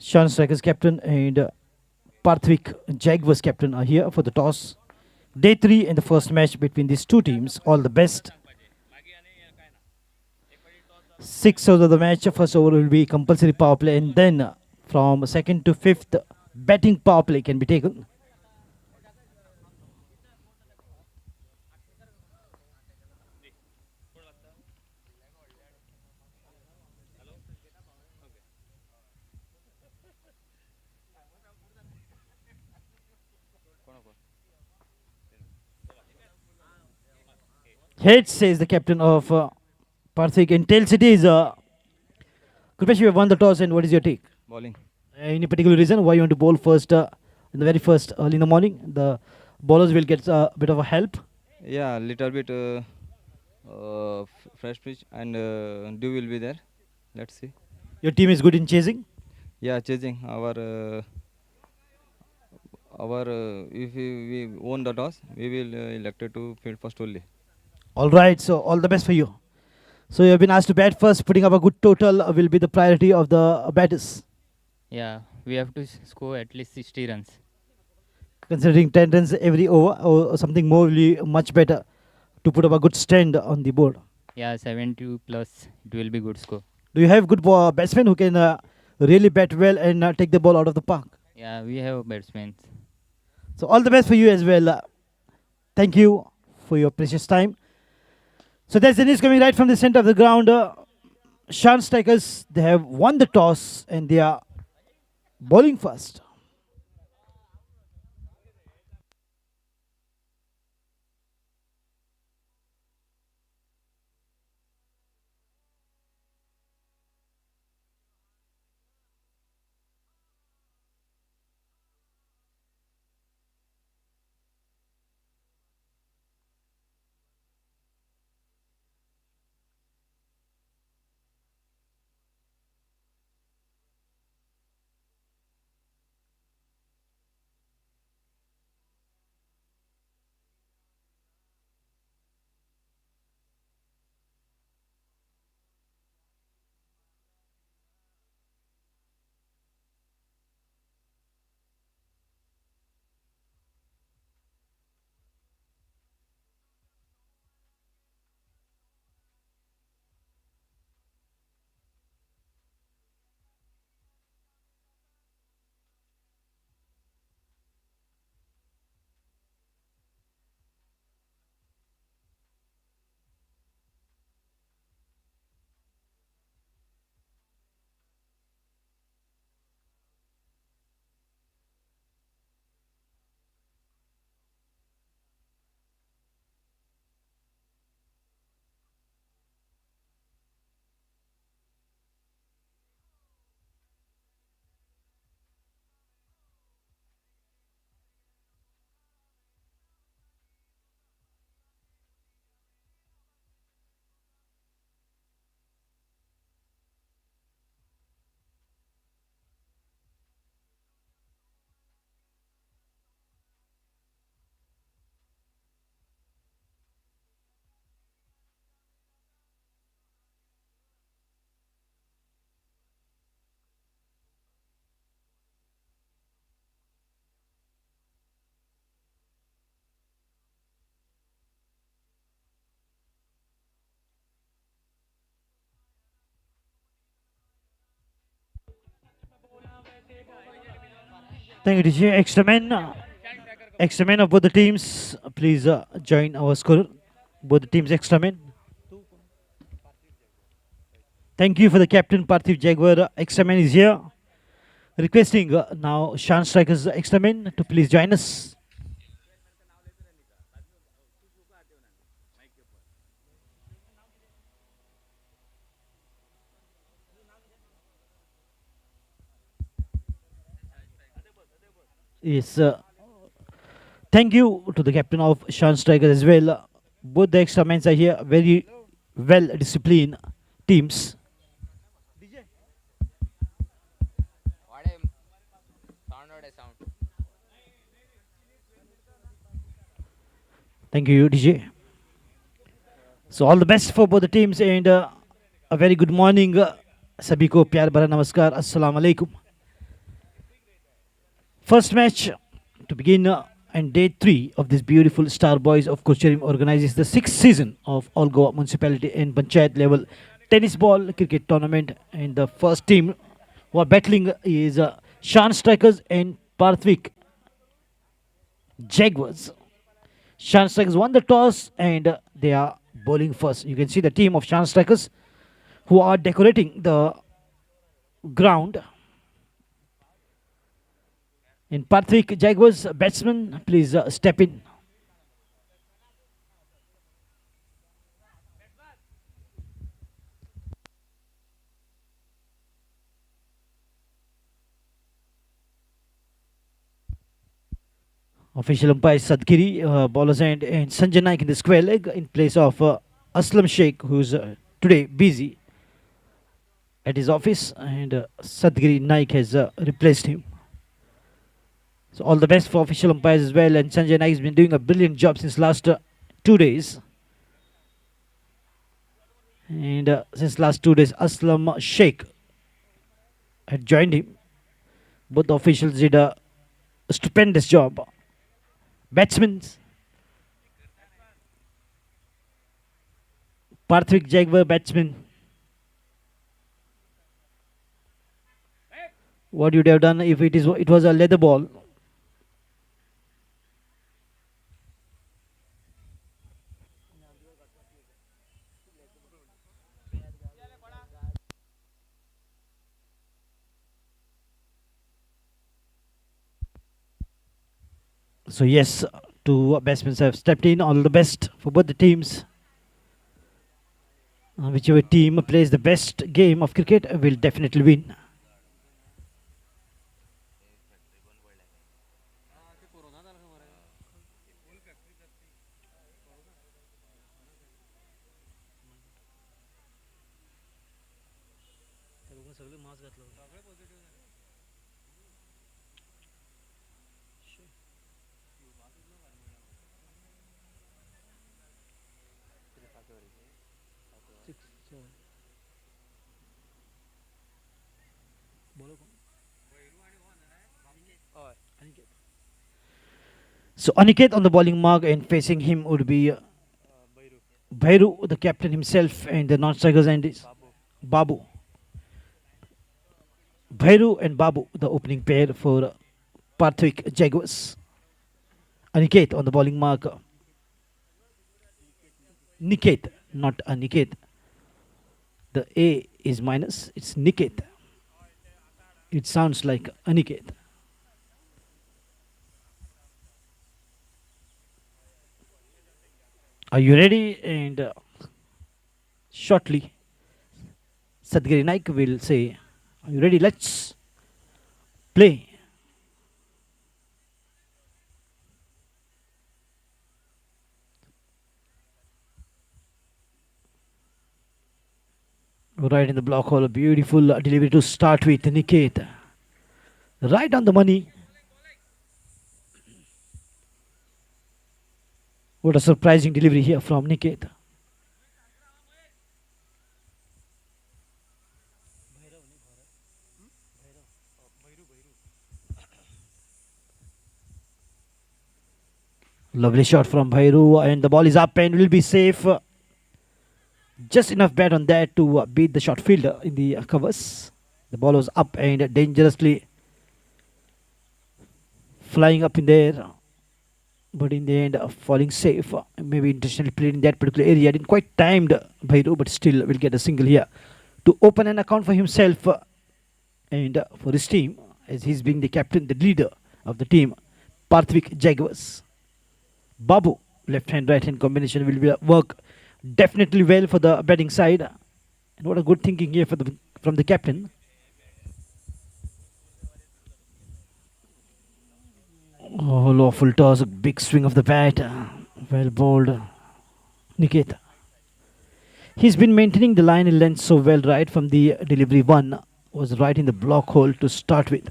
Sean Strikers captain and Parthvik Jaguars captain are here for the toss. Day 3 in the first match between these two teams. All the best. 6 overs of the match. First over will be compulsory power play, and then from second to fifth, batting power play can be taken. Head says the captain of Parthvik, and tails it is. Kripesh, you have won the toss, and what is your take? Bowling. Any particular reason why you want to bowl first in the very first early in the morning? The bowlers will get a bit of a help. Yeah, little bit fresh pitch and dew will be there. Let's see. Your team is good in chasing. Yeah, chasing our if we won the toss, we will elected to field first only. All right, so all the best for you. So you have been asked to bat first. Putting up a good total will be the priority of the batters. Yeah, we have to score at least 60 runs. Considering 10 runs every over or something more will be much better to put up a good stand on the board. Yeah, 70 plus, it will be good score. Do you have good batsmen who can really bat well and take the ball out of the park? Yeah, we have batsmen. So all the best for you as well. Thank you for your precious time. So there's the news coming right from the center of the ground. Shan Strikers, they have won the toss and they are bowling first. Thank you, DJ. Extra men of both the teams, please join our score. Both the teams extra men. Thank you for the captain, Parthiv Jaguar. Extra man is here. Requesting now Shan Strikers extra men to please join us. Yes, thank you to the captain of Shan Strikers as well. Both the extra men are here, very well disciplined teams. Thank you, DJ. So all the best for both the teams and a very good morning. सभी को प्यार भरा नमस्कार अस्सलाम वालेकुम. First match to begin and day 3 of this beautiful Star Boys of Kocharim organizes the 6th season of All Goa Municipality and Panchayat level tennis ball cricket tournament. And the first team who are battling is Shan Strikers and Parthvik Jaguars. Shan Strikers won the toss and they are bowling first. You can see the team of Shan Strikers who are decorating the ground. In Parthvik Jaguars, batsman, please step in. Official umpire Sadgiri, bowler's end, and Sanjay Naik in the square leg in place of Aslam Sheikh, who's today busy at his office, and Sadgiri Naik has replaced him. So all the best for official umpires as well, and Sanjay Naik has been doing a brilliant job since last 2 days. And since last 2 days, Aslam Sheikh had joined him. Both the officials did a stupendous job. Batsmen, Parthvik Jaguar batsman. What you'd have done if it was a leather ball? So yes, two batsmen have stepped in. All the best for both the teams. Whichever team plays the best game of cricket will definitely win. So Aniket on the bowling mark, and facing him would be Bhairu, the captain himself, and the non-strikers end is Babu. Bhairu and Babu, the opening pair for Parthvik Jaguars. Aniket on the bowling mark. Niket, not Aniket. The A is minus, it's Niket. It sounds like Aniket. Are you ready? And shortly, Sadgiri Naik will say, are you ready? Let's play. Right in the block hole, a beautiful delivery to start with Niket. Right on the money. What a surprising delivery here from Niket. Lovely shot from Bhairu, and the ball is up and will be safe. Just enough bat on that to beat the short fielder in the covers. The ball was up and dangerously flying up in there, but in the end falling safe. Maybe intentionally played in that particular area. Didn't quite timed Bhairu, but still will get a single here to open an account for himself and for his team, as he's being the captain, the leader of the team, Parthvik Jaguars. Babu, left hand right hand combination will work definitely well for the batting side. And what a good thinking here from the captain. Oh, lawful toss, a big swing of the bat. Well bowled. Niket. He's been maintaining the line and length so well right from the delivery. One was right in the block hole to start with.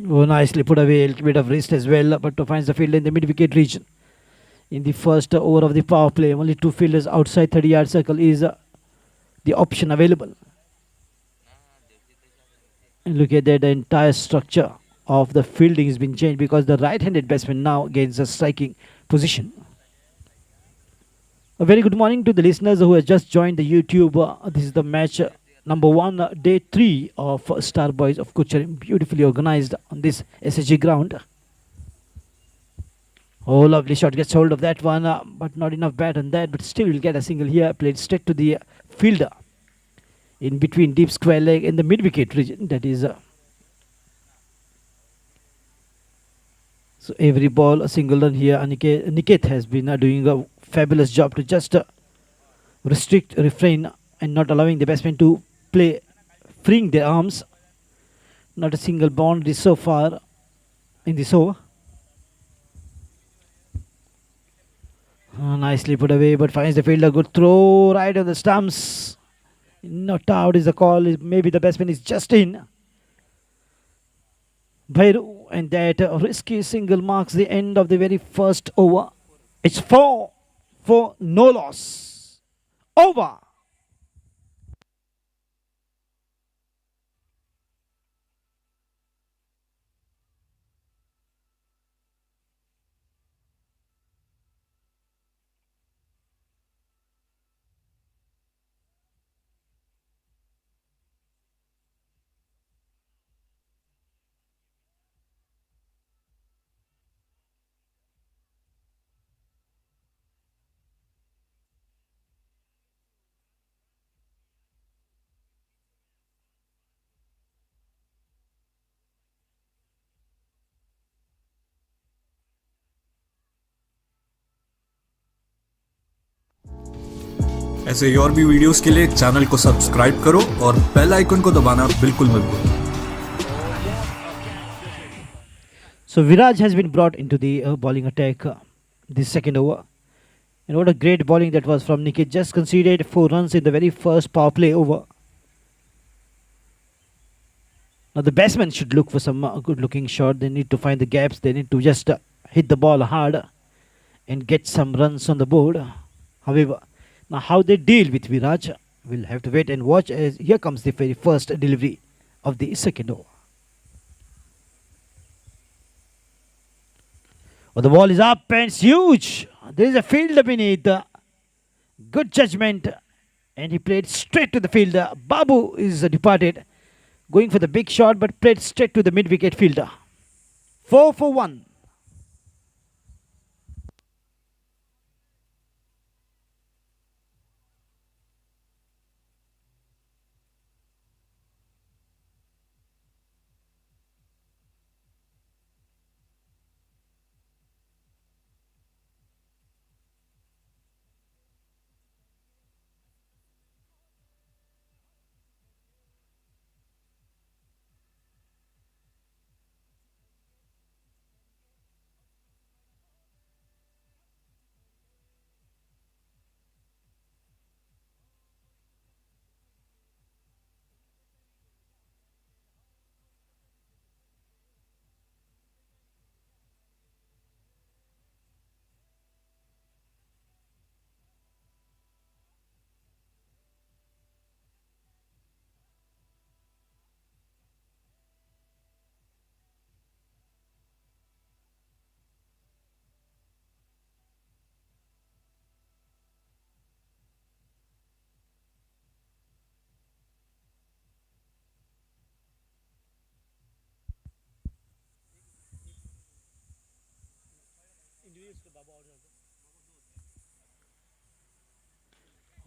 Oh, nicely put away, a little bit of wrist as well, but to finds the field in the mid wicket region. in the first over of the power play. Only two fielders outside 30-yard circle is the option available. And look at that, the entire structure of the fielding has been changed because the right-handed batsman now gains a striking position. A very good morning to the listeners who has just joined the YouTube. This is the match number one, day 3 of Star Boys of Kucharim, beautifully organized on this SSG ground. Oh, lovely shot, gets hold of that one, but not enough bat on that, but still will get a single here, played straight to the fielder in between deep square leg in the mid-wicket region. That is so every ball a single run here. Niket has been doing a fabulous job to just restrict, refrain, and not allowing the batsmen to play, freeing their arms. Not a single boundary so far in this over. Nicely put away, but finds the fielder. Good throw right on the stumps. Not out is the call. Maybe the batsman is just in. Bhairu, and that risky single marks the end of the very first over. It's 4 for no loss. Over. ऐसे ही और भी videos के लिए channel को subscribe करो और bell icon को दबाना बिल्कुल मत भूलो। So Viraj has been brought into the bowling attack this second over. And what a great bowling that was from Niket. Just conceded 4 runs in the very first power play over. Now the batsmen should look for some good looking shot. They need to find the gaps. They need to just hit the ball hard and get some runs on the board. However, now how they deal with Viraj, we'll have to wait and watch, as here comes the very first delivery of the second over. Oh, the ball is up and it's huge. There is a fielder beneath. Good judgment. And he played straight to the fielder. Babu is departed, going for the big shot, but played straight to the mid-wicket fielder. 4 for 1.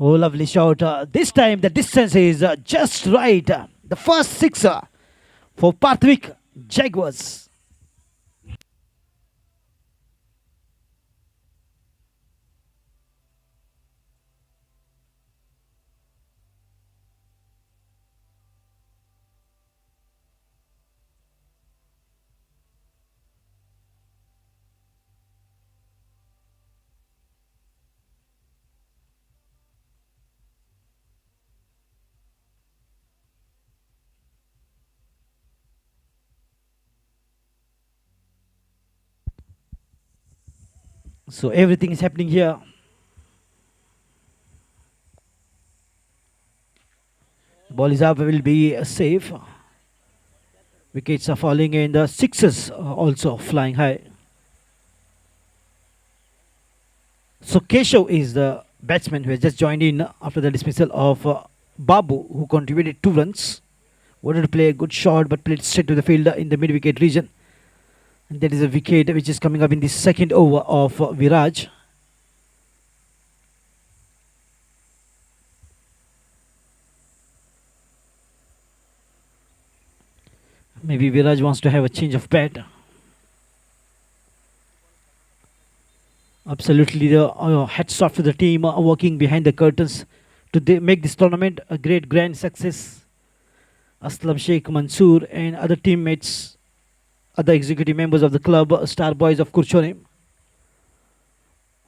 Oh, lovely shot. This time the distance is just right. The first sixer for Pathvik Jaguars. So everything is happening here. Ball is up, will be safe. Wickets are falling and the sixes are also flying high. So Keshav is the batsman who has just joined in after the dismissal of Babu, who contributed 2 runs. Wanted to play a good shot but played straight to the fielder in the mid-wicket region. And that is a wicket which is coming up in the second over of Viraj. Maybe Viraj wants to have a change of bat. Absolutely, the hats off to the team working behind the curtains to make this tournament a great grand success. Aslam Sheikh Mansoor and other teammates, other executive members of the club, Star Boys of Kurchonim.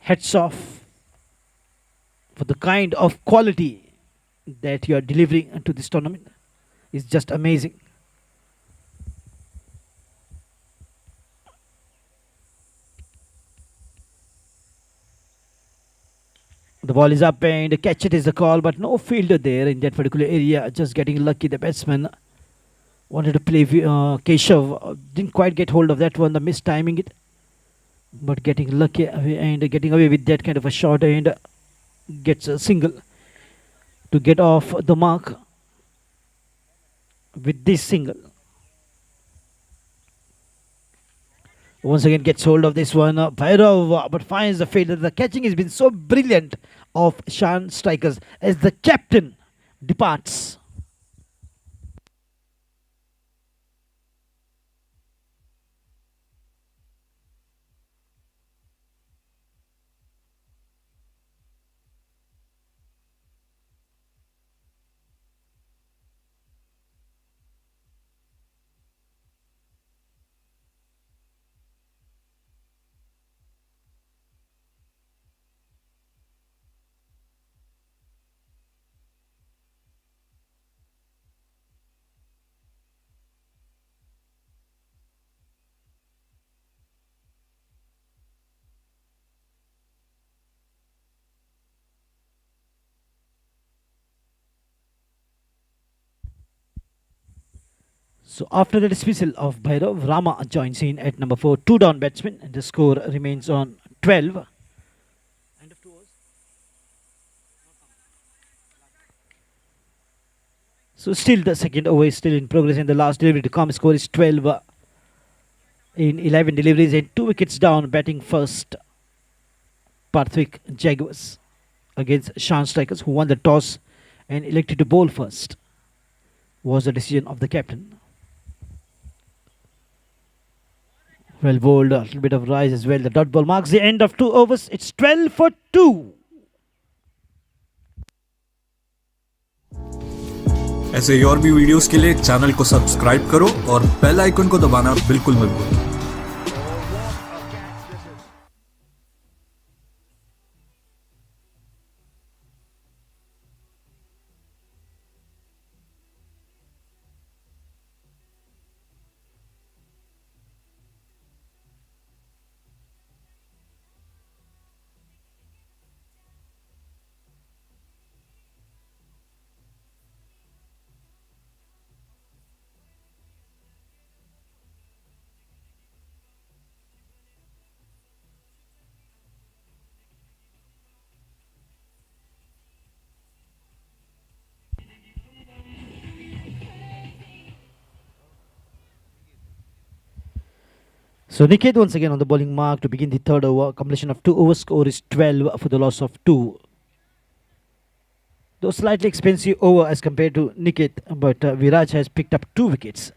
Hats off for the kind of quality that you are delivering to this tournament. It's just amazing. The ball is up and catch it is the call, but no fielder there in that particular area. Just getting lucky. The batsman wanted to play Keshav. Didn't quite get hold of that one, the mistiming it. But getting lucky and getting away with that kind of a shot and gets a single to get off the mark with this single. Once again gets hold of this one, Bhairav, but finds the fielder. The catching has been so brilliant of Shan Strikers as the captain departs. So after the dismissal of Bhairav, Rama joins in at number 4, 2 down batsman, and the score remains on 12. End of 2 overs. So still the second over is still in progress and the last delivery to come. Score is 12 in 11 deliveries and 2 wickets down. Batting first, Parthvik Jaguars against Shan Strikers, who won the toss and elected to bowl first. Was the decision of the captain. Well bowled, a little bit of rise as well. The dot ball marks the end of 2 overs. It's 12 for 2. ऐसे और भी videos के लिए channel को subscribe करो और bell icon को दबाना बिल्कुल मत भूलो। So Niket once again on the bowling mark to begin the third over. Completion of 2 overs. Score is 12 for the loss of 2. Though slightly expensive over as compared to Niket, but Viraj has picked up 2 wickets.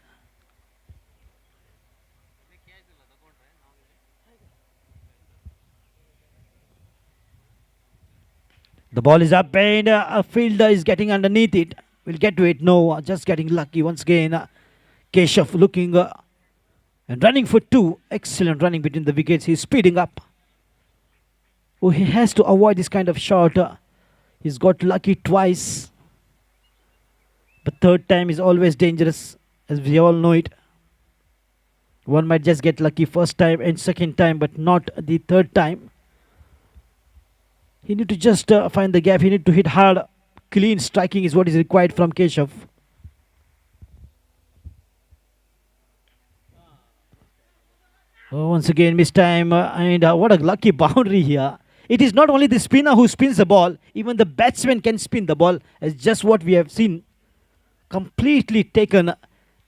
The ball is up and a fielder is getting underneath it. We'll get to it. No, just getting lucky once again. Keshav looking and running for 2. Excellent running between the wickets. He's speeding up. Oh, he has to avoid this kind of shot. He's got lucky twice. But third time is always dangerous, as we all know it. One might just get lucky first time and second time, but not the third time. He need to just find the gap. He need to hit hard. Clean striking is what is required from Keshav. Oh, once again, miss time. And what a lucky boundary here. It is not only the spinner who spins the ball, even the batsman can spin the ball, as just what we have seen. Completely taken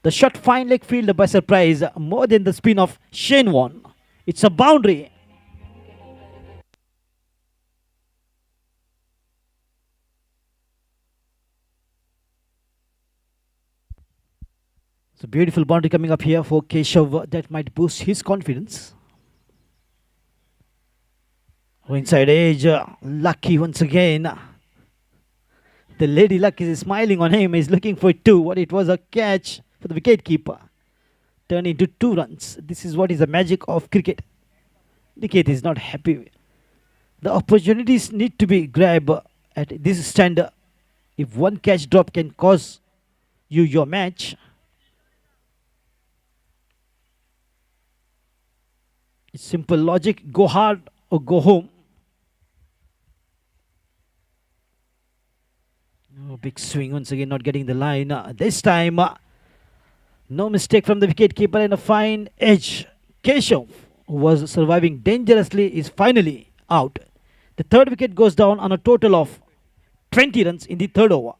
the shot fine leg field by surprise, more than the spin of Shane Warne. It's a boundary. So beautiful boundary coming up here for Keshav. That might boost his confidence. Oh, inside edge, lucky once again. The Lady Luck is smiling on him. He's looking for two. What it was a catch for the wicket keeper. Turned into 2 runs. This is what is the magic of cricket. Niket is not happy. The opportunities need to be grabbed at this standard. If one catch drop can cause you your match, it's simple logic. Go hard or go home. Oh, big swing once again, not getting the line. This time, no mistake from the wicket keeper and a fine edge. Keshav, who was surviving dangerously, is finally out. The third wicket goes down on a total of 20 runs in the third over.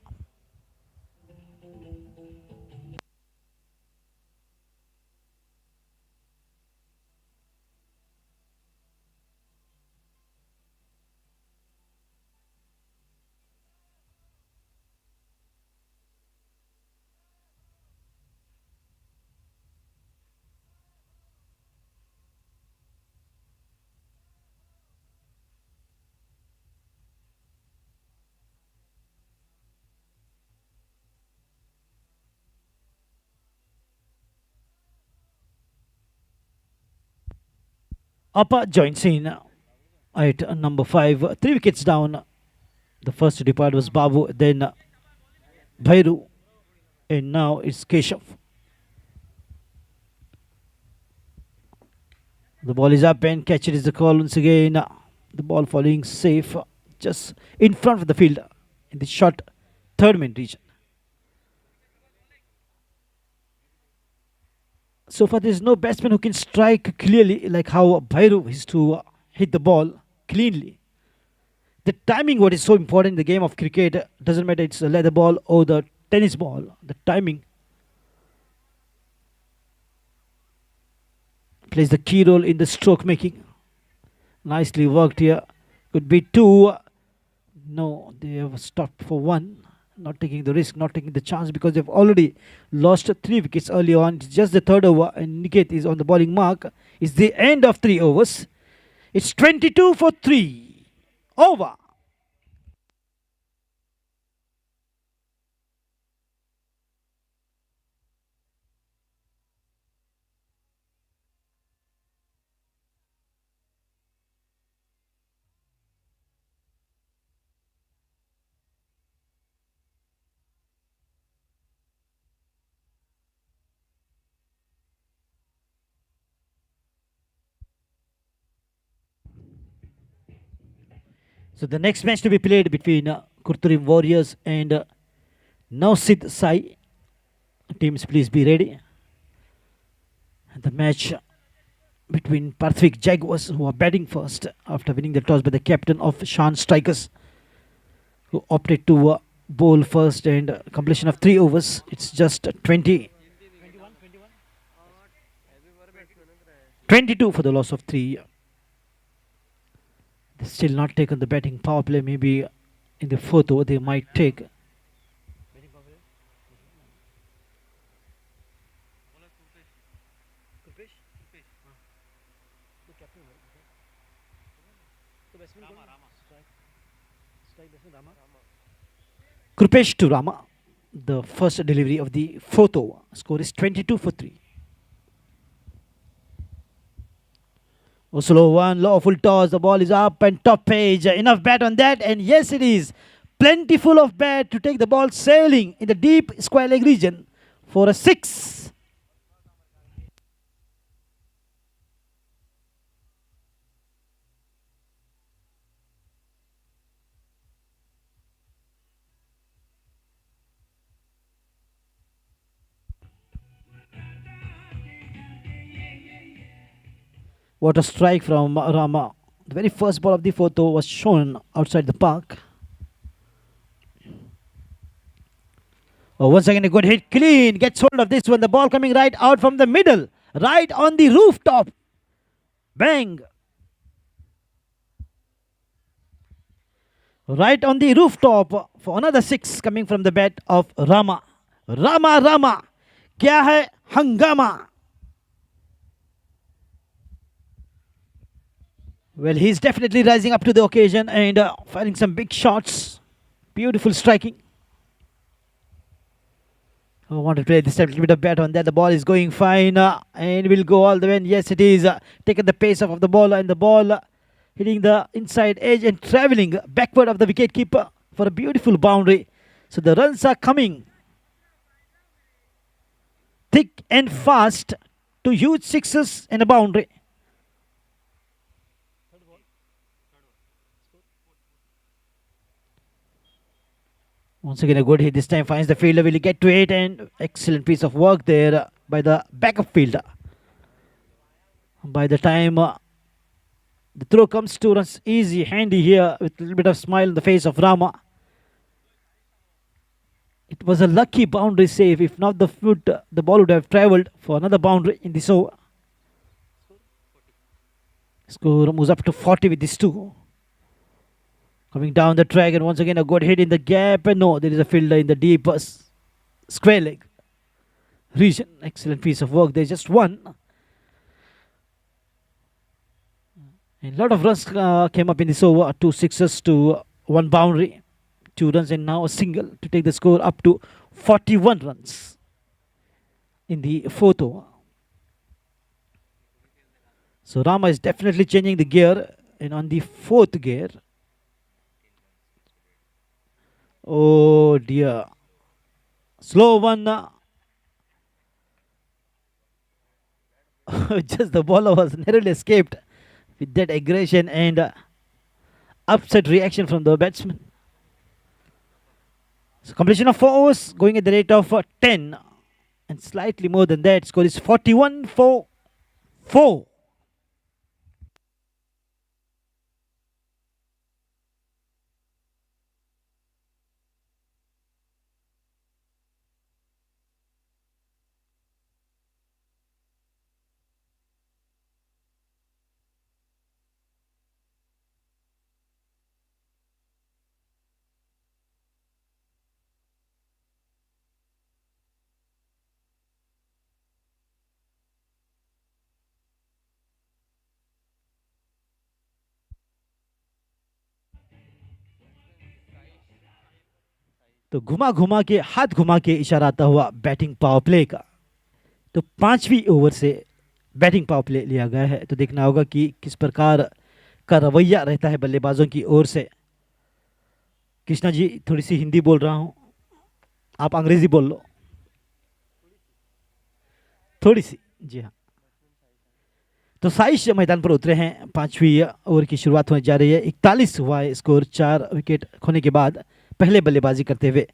Appa joins in at number 5. 3 wickets down. The first to depart was Babu, then Bhairu, and now it's Keshav. The ball is up and catch it is the call once again. The ball falling safe just in front of the field in the short third man region. So far, there is no batsman who can strike clearly like how Bhairu is to hit the ball cleanly. The timing, what is so important in the game of cricket, doesn't matter it's a leather ball or the tennis ball. The timing plays the key role in the stroke making. Nicely worked here. Could be 2. No, they have stopped for 1. Not taking the risk, not taking the chance because they've already lost 3 wickets early on. It's just the third over and Niket is on the bowling mark. It's the end of 3 overs. It's 22 for 3. Over. So the next match to be played between Kurturim Warriors and Nausid Sai. Teams, please be ready. And the match between Parthvik Jaguars, who are batting first after winning the toss by the captain of Shan Strikers, who opted to bowl first and completion of 3 overs. It's just 22 for the loss of 3. They've still not taken the batting power play. Maybe in the 4th over they might take. Krupesh to Rama. The first delivery of the 4th over. Score is 22 for 3. Slow one, lawful toss, the ball is up and top page. Enough bat on that, and yes it is. Plentiful of bat to take the ball sailing in the deep square leg region for a 6. What a strike from Rama. The very first ball of the fourth over was shown outside the park. Oh, once again a good hit, clean, gets hold of this one. The ball coming right out from the middle, right on the rooftop. Bang! Right on the rooftop for another six coming from the bat of Rama. Rama, kya hai hangama? Well, he's definitely rising up to the occasion and firing some big shots. Beautiful striking. I want to play this time a little bit of bat on that. The ball is going fine and will go all the way. And yes, it is taken the pace off of the ball, and the ball hitting the inside edge and traveling backward of the wicket keeper for a beautiful boundary. So the runs are coming thick and fast to huge sixes and a boundary. Once again a good hit, this time finds the fielder. Will he get to it? And excellent piece of work there by the backup fielder. By the time the throw comes to runs easy, handy here with a little bit of smile on the face of Rama. It was a lucky boundary save. If not the foot, the ball would have travelled for another boundary in this over. Score moves up to 40 with this two. Coming down the track, and once again a good hit in the gap, and no, there is a fielder in the deep square leg region. Excellent piece of work. There's just one. And a lot of runs came up in this over. 2 sixes to 1 boundary. 2 runs and now a single to take the score up to 41 runs in the fourth over. So Rama is definitely changing the gear, and on the fourth gear. Oh dear. Slow one. Just the bowler was narrowly escaped with that aggression and upset reaction from the batsman. So completion of 4 overs going at the rate of 10 and slightly more than that. Score is 41 for 4. तो घुमा घुमा के हाथ घुमा के इशारा आता हुआ बैटिंग पावर प्ले का। तो 5वीं ओवर से बैटिंग पावर प्ले लिया गया है। तो देखना होगा कि किस प्रकार का रवैया रहता है बल्लेबाजों की ओर से। कृष्णा जी, थोड़ी सी हिंदी बोल रहा हूँ, आप अंग्रेजी बोल लो थोड़ी सी। जी हाँ। तो साइश मैदान पर उतरे हैं। 5वीं ओवर की शुरुआत होने जा रही है। 41 हुआ है स्कोर। 4 विकेट खोने के बाद पहले बल्लेबाजी करते हुए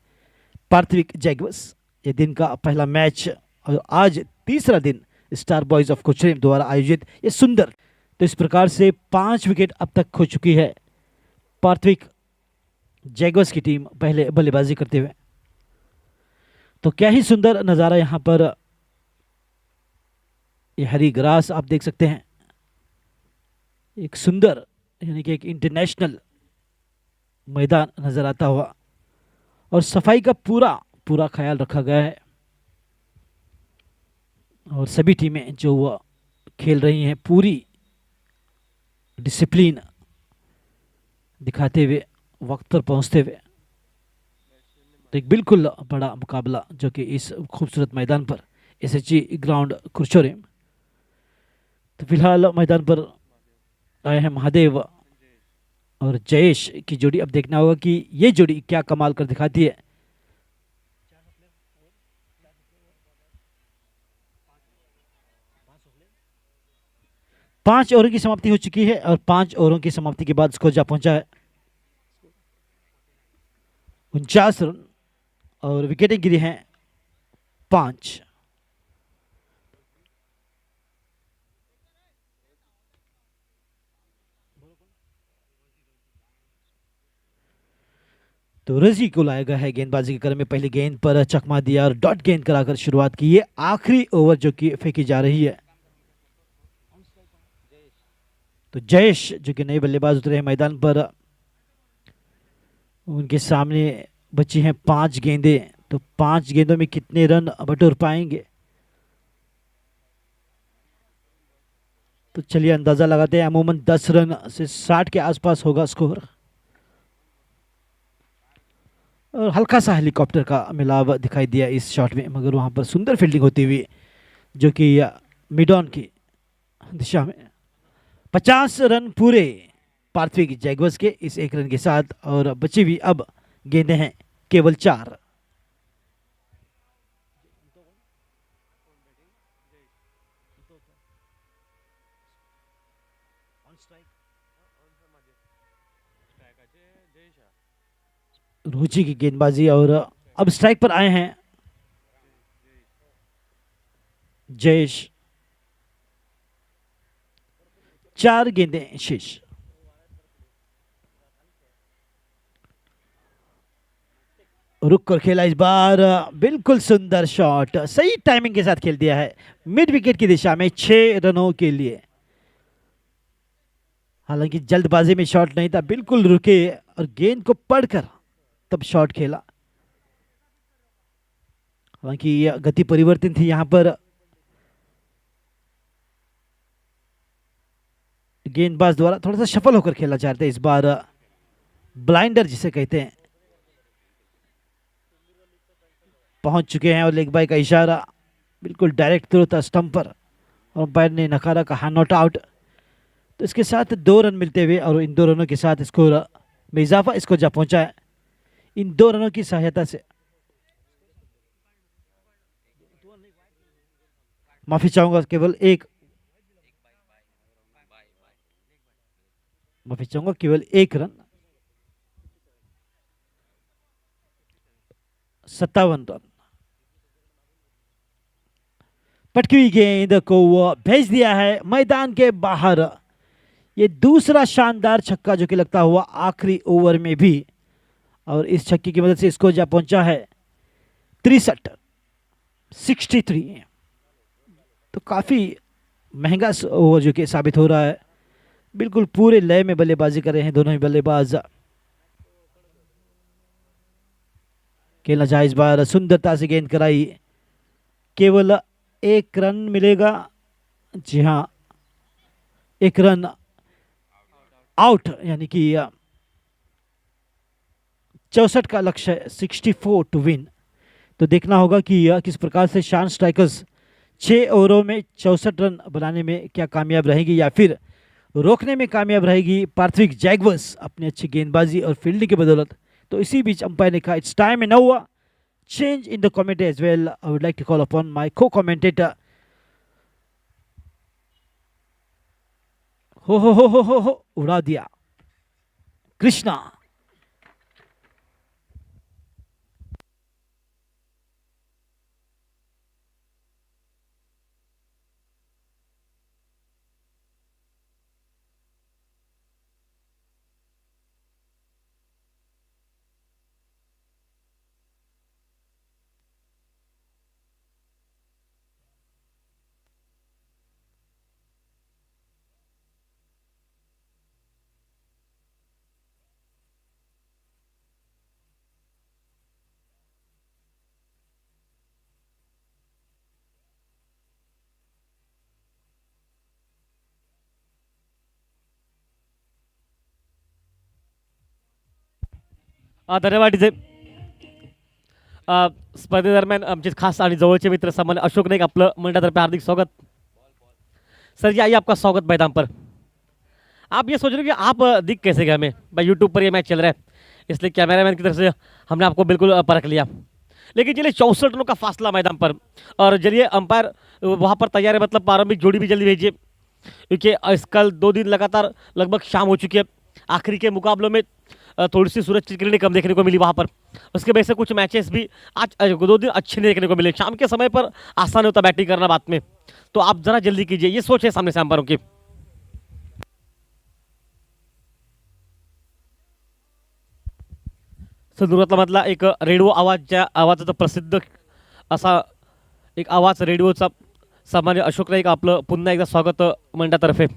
पार्थिविक जैगवर्स। ये दिन का पहला मैच और आज तीसरा दिन स्टार बॉयज ऑफ कोचरम द्वारा आयोजित ये सुंदर। तो इस प्रकार से 5 विकेट अब तक खो चुकी है पार्थिविक जैगवर्स की टीम पहले बल्लेबाजी करते हुए। तो क्या ही सुंदर नज़ारा यहाँ पर। ये हरी ग्रास आप देख सकते हैं, एक सुंदर यानी कि एक इंटरनेशनल मैदान नजर आता हुआ, और सफाई का पूरा ख्याल रखा गया है। और सभी टीमें जो वो खेल रही हैं पूरी डिसिप्लिन दिखाते हुए, वक्त पर पहुंचते हुए। तो एक बिल्कुल बड़ा मुकाबला जो कि इस खूबसूरत मैदान पर एसएचजी ग्राउंड कुरचोरेम। तो फिलहाल मैदान पर आए हैं महादेव और जयेश की जोड़ी। अब देखना होगा कि ये जोड़ी क्या कमाल कर दिखाती है। पांच ओवरों की समाप्ति हो चुकी है और 5 ओवरों की समाप्ति के बाद स्कोर जा पहुंचा है 49 रन और विकेटें गिरी हैं 5। तो रजी को लाया गया है गेंदबाजी के क्रम में, पहली गेंद पर चकमा दिया और डॉट गेंद कराकर शुरुआत की। ये आखिरी ओवर जो कि फेंकी जा रही है। तो जयेश जो कि नए बल्लेबाज उतरे हैं मैदान पर, उनके सामने बची हैं 5 गेंदें। तो 5 गेंदों में कितने रन बटोर पाएंगे, तो चलिए अंदाजा लगाते हैं। अमूमन 10 रन से 60 के आसपास होगा स्कोर। और हल्का सा हेलीकॉप्टर का मिलाव दिखाई दिया इस शॉट में, मगर वहां पर सुंदर फील्डिंग होती हुई जो कि मिड ऑन की दिशा में। 50 रन पूरे पार्थिव जैगवर्स के इस 1 रन के साथ, और बची हुई अब गेंदें हैं केवल 4। रुचि की गेंदबाजी, और अब स्ट्राइक पर आए हैं जयेश। 4 गेंदें शेष। रुक कर खेला इस बार, बिल्कुल सुंदर शॉट, सही टाइमिंग के साथ खेल दिया है मिड विकेट की दिशा में 6 रनों के लिए। हालांकि जल्दबाजी में शॉट नहीं था, बिल्कुल रुके और गेंद को पढ़कर तब शॉट खेला। हालांकि गति परिवर्तन थी यहां पर, गेंदबाज द्वारा थोड़ा सा सफल होकर खेला चाहते हैं इस बार। ब्लाइंडर जिसे कहते हैं पहुंच चुके हैं, और लेग बाय का इशारा, बिल्कुल डायरेक्ट थ्रो था स्टंप पर, और अंपायर ने नकारा, कहा नॉट आउट। तो इसके साथ 2 रन मिलते हुए, और इन 2 रनों के साथ स्कोर में इजाफा इसको जा पहुंचा है इन 2 रनों की सहायता से। माफी चाहूंगा, केवल एक रन। 57 रन। पटकी हुई गेंद को वो भेज दिया है मैदान के बाहर। ये दूसरा शानदार छक्का जो कि लगता हुआ आखिरी ओवर में भी, और इस छक्के की मदद से इसको जा पहुंचा है 63। तो काफी महंगा ओवर जो कि साबित हो रहा है। बिल्कुल पूरे लय में बल्लेबाजी कर रहे हैं दोनों ही बल्लेबाज। खेलना चाहे इस बार, सुंदरता से गेंद कराई, केवल 1 रन मिलेगा। जी हाँ, 1 रन आउट, यानी कि 64 का लक्ष्य है, 64 टू विन। तो देखना होगा कि किस प्रकार से शान स्ट्राइकर्स 6 ओवरों में 64 रन बनाने में क्या कामयाब रहेगी, या फिर रोकने में कामयाब रहेगी पार्थिव जैगवर्स अपनी अच्छी गेंदबाजी और फील्डिंग की बदौलत। तो इसी बीच अंपायर ने कहा it's time and now change in the commentary as well. I would like to call upon my co-commentator. हो उड़ा दिया कृष्णा। धन्यवाद डीजे. स्पर्धेदरम्यान आमचे खास आणि जवळचे मित्र सामान्य अशोक नाईक आपलं मंडळातर्फे हार्दिक स्वागत. सर जी आइए, आपका स्वागत मैदान पर. आप ये सोच रहे हो कि आप दिख कैसे गए हमें, भाई यूट्यूब पर ये मैच चल रहा है इसलिए कैमरामैन की तरफ से हमने आपको बिल्कुल परख लिया. लेकिन चलिए 64 रनों का फासला मैदान पर, और चलिए अंपायर वहाँ पर तैयार है, मतलब प्रारंभिक जोड़ी भी जल्दी भेजिए क्योंकि कल 2 दिन लगातार लगभग शाम हो चुकी है. आखिरी के मुकाबलों में थोड़ी सी सूरज की किरणें कम देखने को मिली वहाँ पर. उसके वजह से कुछ मैचेस भी आज 2 दिन अच्छे नहीं देखने को मिले. शाम के समय पर आसान होता बैटिंग करना बाद में, तो आप ज़रा जल्दी कीजिए, ये सोच है सामने से अंपायरों की. सुरुवातीमधला एक रेडिओ आवाजाचा प्रसिद्ध असा एक आवाज रेडिओचा सामान्य अशोक नाईक आपलं पुन्हा एकदा स्वागत मंडळातर्फे.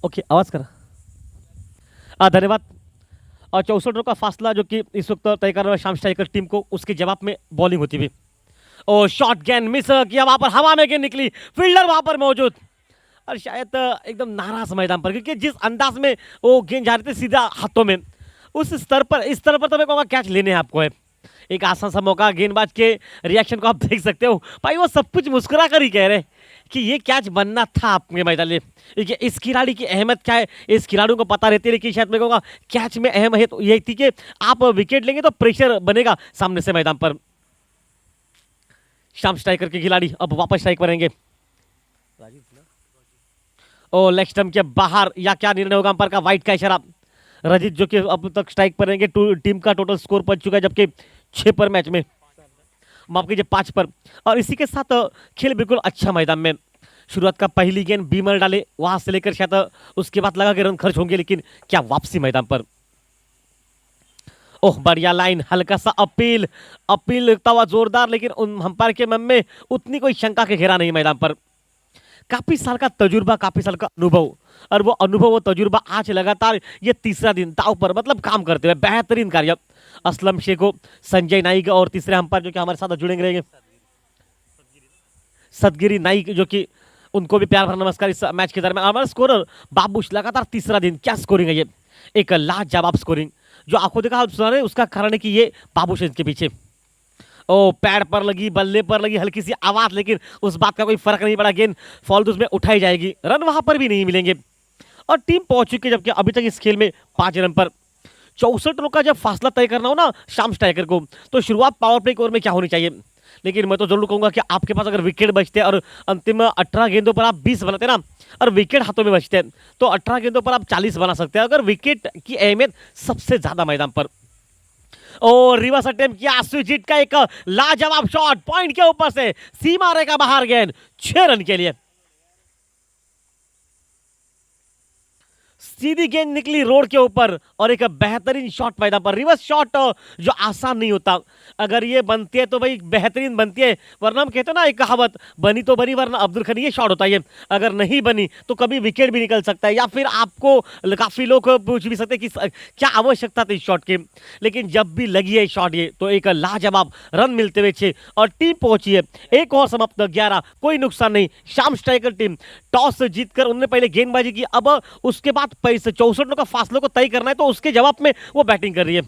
ओके, आवाज़ करा. धन्यवाद. और 64 रनों का फासला जो कि इस वक्त तय कर रहा है शाम स्ट्राइकर टीम को, उसके जवाब में बॉलिंग होती हुई. और शॉट गेंद मिस किया, वहां पर हवा में गेंद निकली, फील्डर वहां पर मौजूद और शायद एकदम नाराज मैदान पर, क्योंकि जिस अंदाज में वो गेंद जा रही थी सीधा हाथों में, उस स्तर पर इस स्तर पर तो मैं कहूँगा कैच लेने हैं आपको है. एक आसान सा मौका, गेंदबाज के रिएक्शन को आप देख सकते हो भाई, वो सब कुछ मुस्कुरा कर ही कह रहे हैं कि ये कैच बनना था आपके मैदान में. देखिए इस खिलाड़ी की अहमियत क्या है, इस खिलाड़ियों को पता रहती है, लेकिन शायद मैं कहूँगा कैच में अहम है तो यही थी कि आप विकेट लेंगे तो प्रेशर बनेगा सामने से मैदान पर. शाम स्ट्राइकर के खिलाड़ी अब वापस स्ट्राइक पर रहेंगे. और लेग स्टंप के बाहर, या क्या निर्णय होगा अंपायर का, वाइट का इशारा. रजित जो कि अब तक स्ट्राइक पर रहेंगे. टीम का टोटल स्कोर पहुंच चुका है, जबकि 6 पर मैच में, माफ कीजिए 5 पर. और इसी के साथ खेल बिल्कुल अच्छा मैदान में. शुरुआत का पहली गेंद बीमर डाले, वहां से लेकर शायद उसके बाद लगा कि रन खर्च होंगे, लेकिन क्या वापसी मैदान पर. ओह बढ़िया लाइन, हल्का सा अपील लगता हुआ जोरदार, लेकिन उन अंपायर के मन में उतनी कोई शंका के घेरा नहीं मैदान पर. काफी साल का तजुर्बा, काफी साल का अनुभव, और वो अनुभव वो तजुर्बा आज लगातार ये तीसरा दिन दाव पर मतलब काम करते हुए बेहतरीन कार्य. असलम शेखो, संजय नाइक और तीसरे अंपायर जो कि हमारे साथ जुड़ेंगे रहेंगे सदगिरी नाइक, जो कि उनको भी प्यार भरा नमस्कार. इस मैच के दरमियान हमारा स्कोरर बाबूश, लगातार तीसरा दिन, क्या स्कोरिंग है ये, एक लाजवाब स्कोरिंग. जो आंखों देखा सुना रहे, उसका कारण है कि ये बाबूश इसके पीछे. ओ पैड पर लगी, बल्ले पर लगी हल्की सी आवाज, लेकिन उस बात का कोई फर्क नहीं पड़ा. गेंद फॉल्तूस में उठाई जाएगी, रन वहां पर भी नहीं मिलेंगे. और टीम पहुंच चुकी है, जबकि अभी तक इस खेल में 5 रन पर. 64 रनों का जब फासला तय करना हो ना शाम स्ट्राइकर को, तो शुरुआत पावर प्ले ओवर में क्या होनी चाहिए. लेकिन मैं तो जरूर कहूंगा कि आपके पास अगर विकेट बचते और अंतिम 18 गेंदों पर आप 20 बनाते ना, और विकेट हाथों में बचते तो 18 गेंदों पर आप 40 बना सकते हैं, अगर विकेट की अहमियत सबसे ज्यादा मैदान पर. और रिवर्स अटेम्प्ट किया, स्विचिट का एक लाजवाब शॉट, पॉइंट के ऊपर से सीमा रेखा बाहर, गेंद 6 रन के लिए. सीधी गेंद निकली रोड के ऊपर और एक बेहतरीन शॉट मैदान पर. रिवर्स शॉट जो आसान नहीं होता, अगर ये बनती है तो भाई बेहतरीन बनती है, वरना हम कहते हैं ना एक कहावत, बनी तो बनी वरना अब्दुल खनी, ये शॉट होता है. अगर नहीं बनी तो कभी विकेट भी निकल सकता है, या फिर आपको काफी लोग पूछ भी सकते हैं कि क्या आवश्यकता थी इस शॉट की. लेकिन जब भी लगी है शॉट ये, तो एक लाजवाब रन मिलते हुए 6 और टीम पहुंची है. एक और समाप्त 11, कोई नुकसान नहीं. शाम स्ट्राइकर टीम टॉस जीतकर उन्होंने पहले गेंदबाजी की, अब उसके बाद 64 रनों का फासले को तय करना है, तो उसके जवाब में वो बैटिंग कर रही है.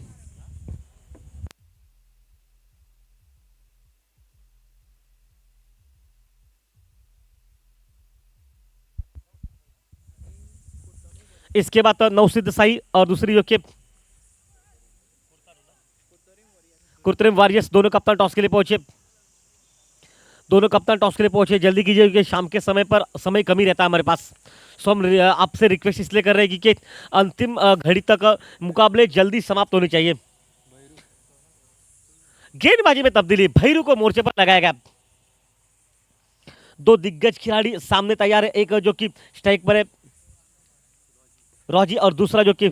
इसके बाद नौसिद साई और दूसरी जो कि कुर्तरिम वॉरियर्स, दोनों कप्तान टॉस के लिए पहुंचे. जल्दी कीजिए क्योंकि शाम के समय पर समय कमी रहता है हमारे पास. सो हम आपसे रिक्वेस्ट इसलिए कर रहे हैं कि अंतिम घड़ी तक मुकाबले जल्दी समाप्त होने चाहिए. गेंदबाजी में तब्दीली, भैरू को मोर्चे पर लगाया गया. 2 दिग्गज खिलाड़ी सामने तैयार है, एक जो कि स्ट्राइक पर है रॉजी, और दूसरा जो कि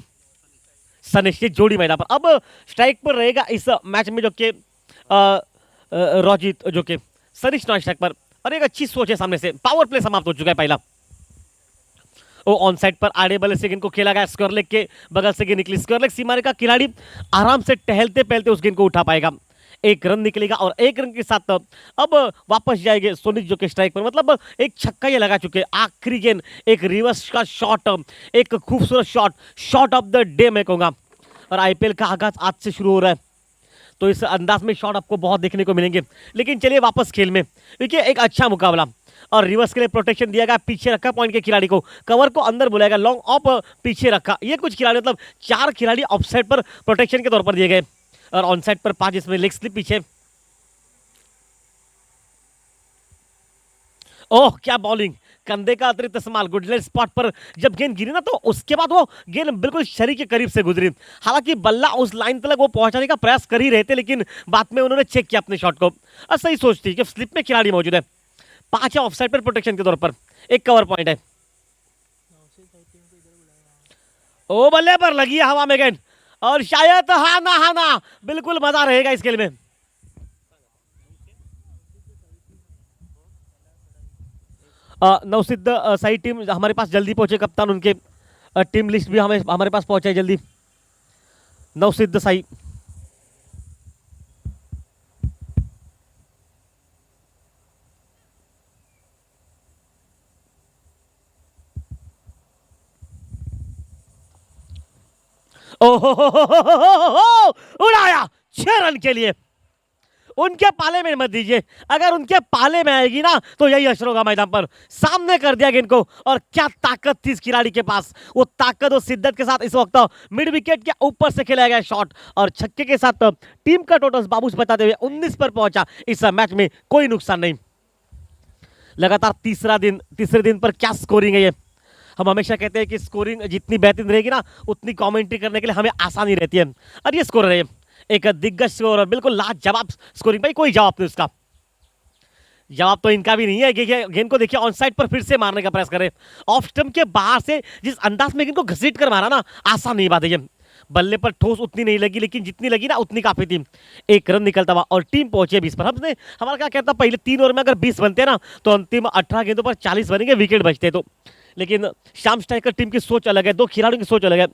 सनिश्चित जोड़ी मैदान पर. अब स्ट्राइक पर रहेगा इस मैच में जो कि रॉजी, जो कि सनिश नॉन स्ट्राइक पर. और एक अच्छी सोच है सामने से. पावर प्ले समाप्त हो चुका है पहला. वो ऑन साइड पर आड़े बल्ले से गेंद को खेला गया, स्क्वायर लेग के बगल से गेंद निकली. स्क्वायर लेग सीमा रेखा, खिलाड़ी आराम से टहलते पहलते उस गेंद को उठा पाएगा. 1 रन निकलेगा और 1 रन के साथ अब वापस जाएंगे सोनिक जो के स्ट्राइक पर. मतलब एक छक्का ये लगा चुके. आखिरी गेंद एक रिवर्स का शॉट, एक खूबसूरत शॉट ऑफ द डे मैं कहूंगा. और आईपीएल का आगाज आज से शुरू हो रहा है, तो इस अंदाज में शॉट आपको बहुत देखने को मिलेंगे. लेकिन चलिए वापस खेल में, देखिए एक अच्छा मुकाबला. और रिवर्स के लिए प्रोटेक्शन दिया गया, पीछे रखा पॉइंट के खिलाड़ी को, कवर को अंदर बुलाएगा, लॉन्ग ऑफ पीछे रखा. ये कुछ खिलाड़ी मतलब 4 खिलाड़ी ऑफ साइड पर प्रोटेक्शन के तौर पर दिए गए, और ऑन साइड पर 5, इसमें लेग स्लिप पीछे. ओह क्या बॉलिंग, कंधे का अतिरिक्त इस्तेमाल, गुडलेट स्पॉट पर जब गेंद गिरी ना तो उसके बाद वो गेंद बिल्कुल शरीर के करीब से गुजरी। हालांकि बल्ला उस लाइन तक वो पहुंचाने का प्रयास कर ही रहे थे, लेकिन बाद में उन्होंने चेक किया अपने शॉट को और सही सोच थी कि स्लिप में खिलाड़ी मौजूद है। 5 है ऑफसाइड पर प्रोटेक्शन के तौर पर, एक कवर पॉइंट है। ओ बल्ले पर लगी है हवा में गेंद और शायद हाना बिल्कुल मजा रहेगा इस खेल में। नवसिद्ध सही टीम हमारे पास जल्दी पहुंचे, कप्तान उनके टीम लिस्ट भी हमारे पास पहुंचे जल्दी। नवसिद्ध साई, ओहो उड़ाया 6 रन के लिए। उनके पाले में मत दीजिए, अगर उनके पाले में आएगी ना तो यही असर होगा मैदान पर। सामने कर दिया गेंद को और क्या ताकत थी इस खिलाड़ी के पास, वो ताकत और शिद्दत के साथ इस वक्त मिड विकेट के ऊपर से खेला गया शॉट और छक्के के साथ टीम का टोटल बाबूस बताते हुए 19 पर पहुंचा। इस मैच में कोई नुकसान नहीं। लगातार तीसरे दिन पर क्या स्कोरिंग है ये। हम हमेशा कहते हैं कि स्कोरिंग जितनी बेहतरीन रहेगी ना उतनी कमेंट्री करने के लिए हमें आसानी रहती है, और ये स्कोर है एक दिग्गज स्कोर, बिल्कुल लाजवाब स्कोरिंग। भाई कोई जवाब नहीं उसका, जवाब तो इनका भी नहीं है कि गेंद को देखिए ऑन साइड पर फिर से मारने का प्रयास करे। ऑफ स्टंप के बाहर से जिस अंदाज में गेंद को घसीट कर मारा ना, आसान नहीं बात है ये। बल्ले पर ठोस उतनी नहीं लगी, लेकिन जितनी लगी ना उतनी काफी थी। 1 रन निकलता हुआ और टीम पहुंची 20 पर। हमने हमारा क्या कहता, पहले 3 ओवर में अगर 20 बनते ना तो अंतिम 18 गेंदों पर 40 बनेंगे, विकेट बचते तो। लेकिन श्याम स्ट्राइकर टीम की सोच अलग है, 2 खिलाड़ियों की सोच अलग है।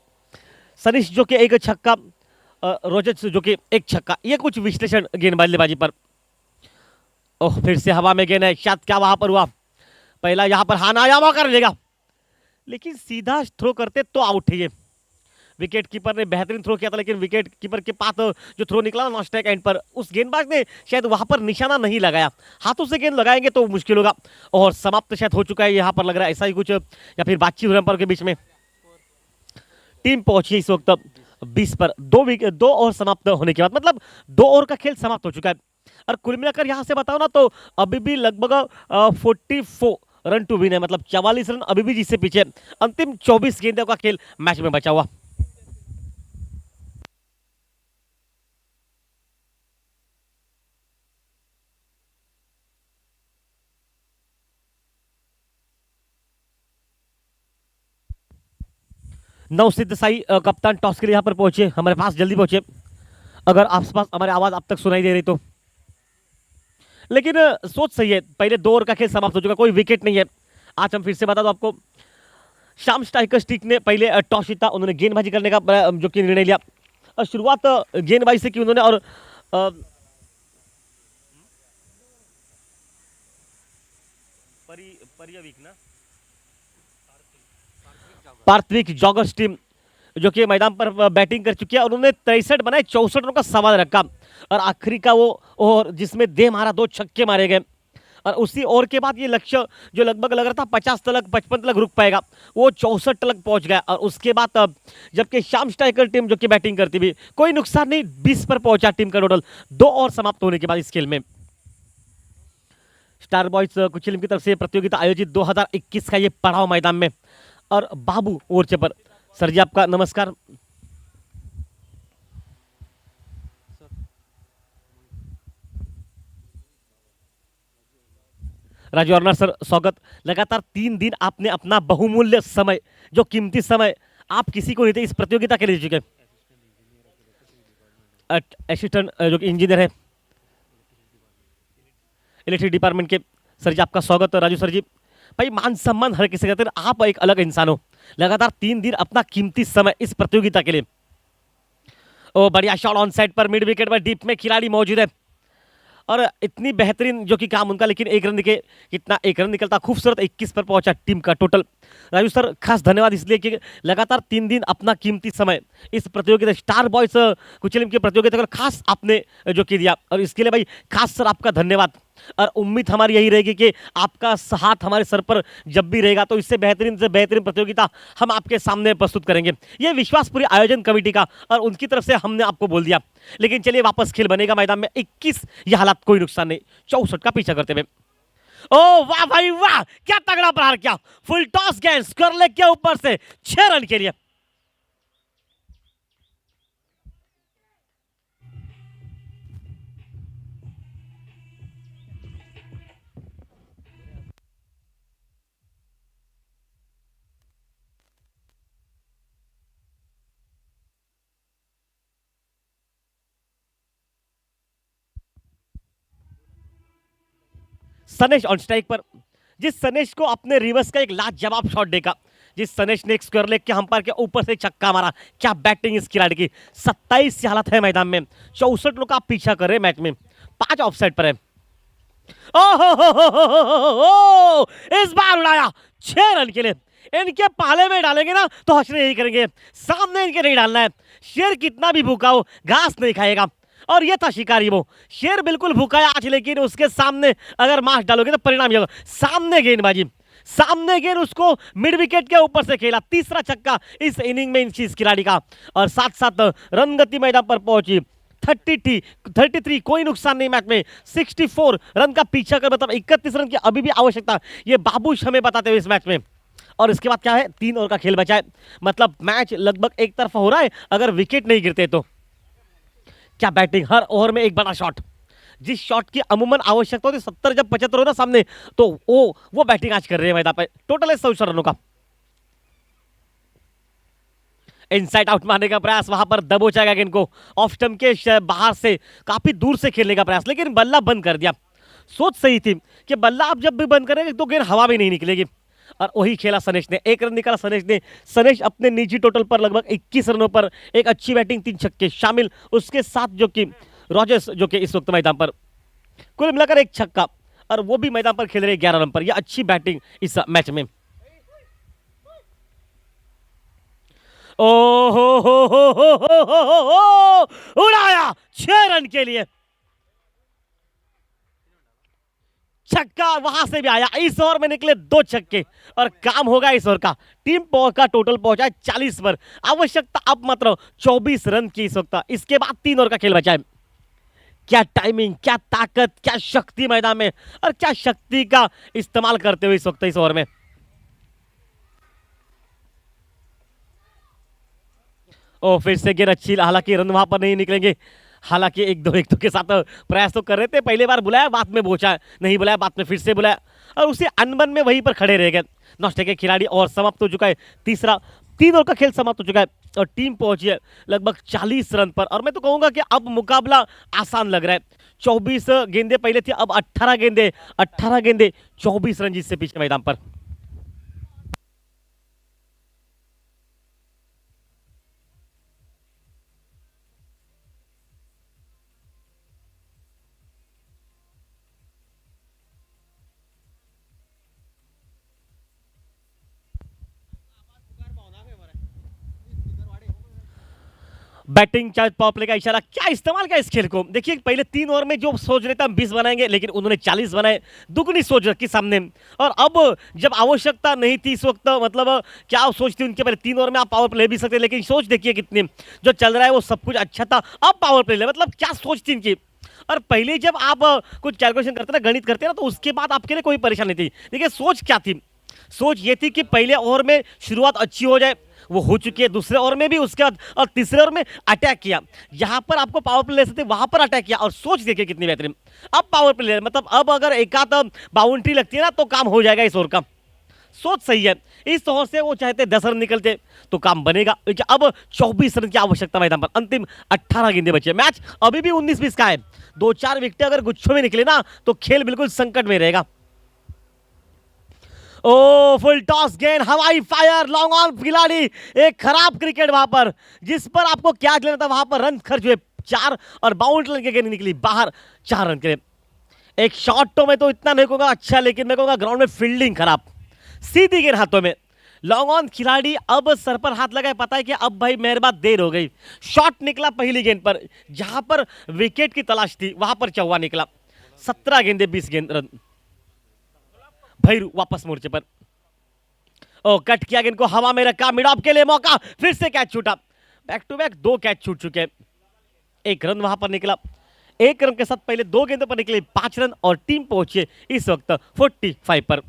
सनीश जो कि एक छक्का, रोजत जो कि एक छक्का, ये कुछ विश्लेषण गेंदबाजी पर। ओह फिर से हवा में गेंद है, शायद क्या वहां पर हुआ। पहला यहां पर हाना आया, मौका लेगा, लेकिन सीधा थ्रो करते तो आउट है ये। विकेट कीपर ने बेहतरीन थ्रो किया था, लेकिन विकेट कीपर के पास जो थ्रो निकला नॉन स्ट्राइक एंड पर, उस गेंदबाज ने शायद वहां पर निशाना नहीं लगाया। हाथों से गेंद लगाएंगे तो मुश्किल होगा। और समाप्त शायद हो चुका है यहाँ पर, लग रहा है ऐसा ही कुछ, या फिर बातचीत रन पर के बीच में। टीम पहुंची इस वक्त 20 पर, 2 ओवर समाप्त होने के बाद, मतलब 2 ओवर का खेल समाप्त हो चुका है। और कुल मिलाकर यहां से बताओ ना तो अभी भी लगभग 44 रन टू विन है, मतलब 44 रन अभी भी जिससे पीछे। अंतिम 24 गेंदों का खेल मैच में बचा हुआ। नवसिद्ध साई कप्तान टॉस के लिए यहाँ पर पहुंचे, हमारे पास जल्दी पहुंचे। अगर आसपास हमारी आवाज अब तक सुनाई दे रही तो, लेकिन सोच सही है। पहले 2 ओवर का खेल समाप्त हो चुका, कोई विकेट नहीं है। आज हम फिर से बता दो आपको, श्याम स्ट्राइकर टीम ने पहले टॉस जीता, उन्होंने गेंदबाजी करने का जो कि निर्णय लिया और शुरुआत गेंदबाजी से की उन्होंने। और पार्थिविक जॉगर्स टीम जो कि मैदान पर बैटिंग कर चुकी है, उन्होंने 63 बनाए, 64 रनों का सवाल रखा और आखिरी का वो ओवर जिसमें दे मारा, 2 छक्के मारे गए। और उसी ओवर के बाद ये लक्ष्य जो लगभग लग रहा था 50 तक 55 तक रुक पाएगा, वो 64 तक पहुंच गया। और उसके बाद जबकि श्याम स्ट्राइकर टीम जो कि बैटिंग करती भी, कोई नुकसान नहीं, 20 पर पहुंचा टीम का टोटल 2 ओवर समाप्त होने के बाद इस खेल में। स्टार बॉयज कुचिलिम की तरफ से प्रतियोगिता आयोजित 2021 का ये पड़ाव मैदान में। और बाबू ओरचे पर, सर जी आपका नमस्कार। राजू अर्नर सर स्वागत। लगातार 3 दिन आपने अपना बहुमूल्य समय, जो कीमती समय आप किसी को नहीं थे, इस प्रतियोगिता के लिए दे चुके। असिस्टेंट जो कि इंजीनियर है इलेक्ट्रिक डिपार्टमेंट के, सर जी आपका स्वागत। राजू सर जी, भाई मान सम्मान हर किसी कहते हैं, आप एक अलग इंसान हो। लगातार 3 दिन अपना कीमती समय इस प्रतियोगिता के लिए। ओ बढ़िया शॉट ऑन साइड पर, मिड विकेट पर डीप में खिलाड़ी मौजूद है और इतनी बेहतरीन जो कि काम उनका, लेकिन 1 रन दिखे, कितना 1 रन निकलता, खूबसूरत 21 पर पहुंचा टीम का टोटल। राजू सर खास धन्यवाद इसलिए कि लगातार 3 दिन अपना कीमती समय इस प्रतियोगिता स्टार बॉयज कुचिलिम की प्रतियोगिता को खास आपने जो कि दिया, और इसके लिए भाई खास सर आपका धन्यवाद। और उम्मीद हमारी यही रहेगी कि आपका हाथ हमारे सर पर जब भी रहेगा तो इससे बेहतरीन से बेहतरीन प्रतियोगिता हम आपके सामने प्रस्तुत करेंगे। ये विश्वास पूरी आयोजन कमेटी का और उनकी तरफ से हमने आपको बोल दिया। लेकिन चलिए वापस खेल बनेगा मैदान में। 21 ये हालात, कोई नुकसान नहीं, 64 का पीछा करते हुए। ओ वाह भाई वाह, क्या तगड़ा प्रहार किया, फुल टॉस गेंद स्क्वायर लेग के ऊपर से 6 रन के लिए। सनेश ऑन स्ट्राइक पर, जिस सनेश को अपने रिवर्स का एक लाजवाब शॉट देखा, जिस सनेश ने एक स्क्वायर लेग के हम्पायर के ऊपर से छक्का मारा। क्या बैटिंग इस खिलाड़ी की, 27 की हालत है मैदान में, 64 लोग का पीछा कर रहे मैच में, 5 ऑफसाइड पर है। ओहो, इस बार उड़ाया 6 रन के लिए। इनके पाले में डालेंगे ना तो हंसने यही करेंगे, सामने इनके नहीं डालना है। शेर कितना भी भूखा हो घास नहीं खाएगा, और ये था शिकारी वो शेर, बिल्कुल भूखा है आज, लेकिन उसके सामने अगर मांस डालोगे तो परिणाम ये होगा, सामने गेंदबाजी, सामने गेंद उसको मिड विकेट के ऊपर से खेला। तीसरा छक्का इस इनिंग में इस खिलाड़ी का, और साथ साथ रन गति मैदान पर पहुंची 33, कोई नुकसान नहीं मैच में। 64 रन का पीछा कर, मतलब 31 रन की अभी भी आवश्यकता, ये बाबूश हमें बताते हुए इस मैच में। और इसके बाद क्या है, 3 ओवर का खेल बचा है, मतलब मैच लगभग एक तरफा हो रहा है अगर विकेट नहीं गिरते तो। क्या बैटिंग, हर ओवर में एक बड़ा शॉट, जिस शॉट की अमूमन आवश्यकता होती 70 जब 75 हो ना सामने, तो वो बैटिंग आज कर रहे हैं मैदान पर। टोटल है 100 रनों का। इनसाइड आउट मारने का प्रयास, वहां पर दबोचा गेंद को ऑफ स्टंप के बाहर से काफी दूर से खेलने का प्रयास, लेकिन बल्ला बंद कर दिया। सोच सही थी कि बल्ला आप जब भी बंद करेंगे तो गेंद हवा में नहीं निकलेगी, और वही खेला सनेश ने। 1 रन निकाला सनेश ने। सनेश अपने निजी टोटल पर लगभग 21 रनों पर, एक अच्छी बैटिंग, 3 छक्के शामिल, उसके साथ जो कि रॉजर्स जो कि इस वक्त मैदान पर, कुल मिलाकर 1 छक्का, और वो भी मैदान पर खेल रहे 11 रन पर। यह अच्छी बैटिंग इस मैच में। ओ हो, उड़ाया 6 रन के लिए, छक्का वहां से भी आया। इस ओवर में निकले 2 छक्के, और काम होगा इस ओवर का। टीम पावर का टोटल पहुंचा है 40 पर, आवश्यकता अब मात्र 24 रन की इस वक्त। इसके बाद 3 ओवर का खेल बचा है। क्या टाइमिंग, क्या ताकत, क्या शक्ति मैदान में, और क्या शक्ति का इस्तेमाल करते हुए इस वक्त इस ओवर में। ओ फिर से गेंद अच्छी, हालांकि रन वहां पर नहीं निकलेंगे। हालांकि एक दो के साथ प्रयास तो कर रहे थे, पहले बार बुलाया, बाद में बोचा नहीं बुलाया, बाद में फिर से बुलाया, और उसे अनबन में वहीं पर खड़े रह गए नौष्टे के खिलाड़ी। और समाप्त हो चुका है 3 ओवर का खेल समाप्त हो चुका है, और टीम पहुंची है लगभग 40 रन पर। और मैं तो कहूंगा कि अब मुकाबला आसान लग रहा है। 24 गेंदे पहले थी, अब 18 गेंदे 24 रन जिससे पीछे मैदान पर। बैटिंग चार्ज पावर प्ले का इशारा, क्या इस्तेमाल किया इस खेल को। देखिए पहले 3 ओवर में जो सोच रहे थे हम 20 बनाएंगे, लेकिन उन्होंने 40 बनाए, दुगनी सोच रखी सामने। और अब जब आवश्यकता नहीं थी इस वक्त, मतलब क्या सोच थी उनके, पहले 3 ओवर में आप पावर प्ले भी सकते, लेकिन सोच देखिए कितनी, जो चल रहा है वो सब कुछ अच्छा था, अब पावर प्ले ले, मतलब क्या सोच थी इनकी। और पहले जब आप कुछ कैलकुलेशन करते ना, गणित करते ना, तो उसके बाद आपके लिए कोई परेशानी थी। देखिए सोच क्या थी, सोच ये थी कि पहले ओवर में शुरुआत अच्छी हो जाए, वो हो चुकी है। दूसरे ओवर में भी, उसके बाद और तीसरे ओवर में अटैक किया, जहां पर आपको पावर प्ले ले सकते वहां पर अटैक किया, और सोच देखिए कितनी बेहतरीन। अब पावर प्ले, मतलब अब अगर एक आध बाउंड्री लगती है ना तो काम हो जाएगा इस ओवर का। सोच सही है, इस ओवर से वो चाहते 10 रन निकलते तो काम बनेगा, क्योंकि अब 24 रन की आवश्यकता मैदान पर। अंतिम 18 गेंदे बचे, मैच अभी भी 19-20 का है। 2-4 विकेट अगर गुच्छों में निकले ना तो खेल बिल्कुल संकट में रहेगा। ओ फुल टॉस गेंद, हवाई फायर, लॉन्ग ऑन खिलाड़ी, एक खराब क्रिकेट वहां पर, जिस पर आपको क्या लेना था, वहां पर रन खर्च हुए 4, और बाउंड्री रन की गेंद निकली बाहर 4 रन के लिए। एक शॉट तो मैं तो इतना नहीं कहूंगा अच्छा, लेकिन मैं कहूंगा ग्राउंड में फील्डिंग खराब, सीधी गेंद हाथों में। लॉन्ग ऑन खिलाड़ी अब सर पर हाथ लगाए, पता है कि अब भाई मेरे बात देर हो गई। शॉट निकला पहली गेंद पर, जहां पर विकेट की तलाश थी वहां पर चौवा निकला। 17 गेंदे 20 गेंद रन। भैरू वापस मोर्चे पर, ओ कट किया गेंद को, हवा में रखा, मिड ऑफ के लिए मौका, फिर से कैच छूटा। बैक टू बैक 2 कैच छूट चुके हैं, 1 रन वहां पर निकला। एक रन के साथ पहले 2 गेंदों पर निकले 5 रन और टीम पहुंचे इस वक्त 45 पर।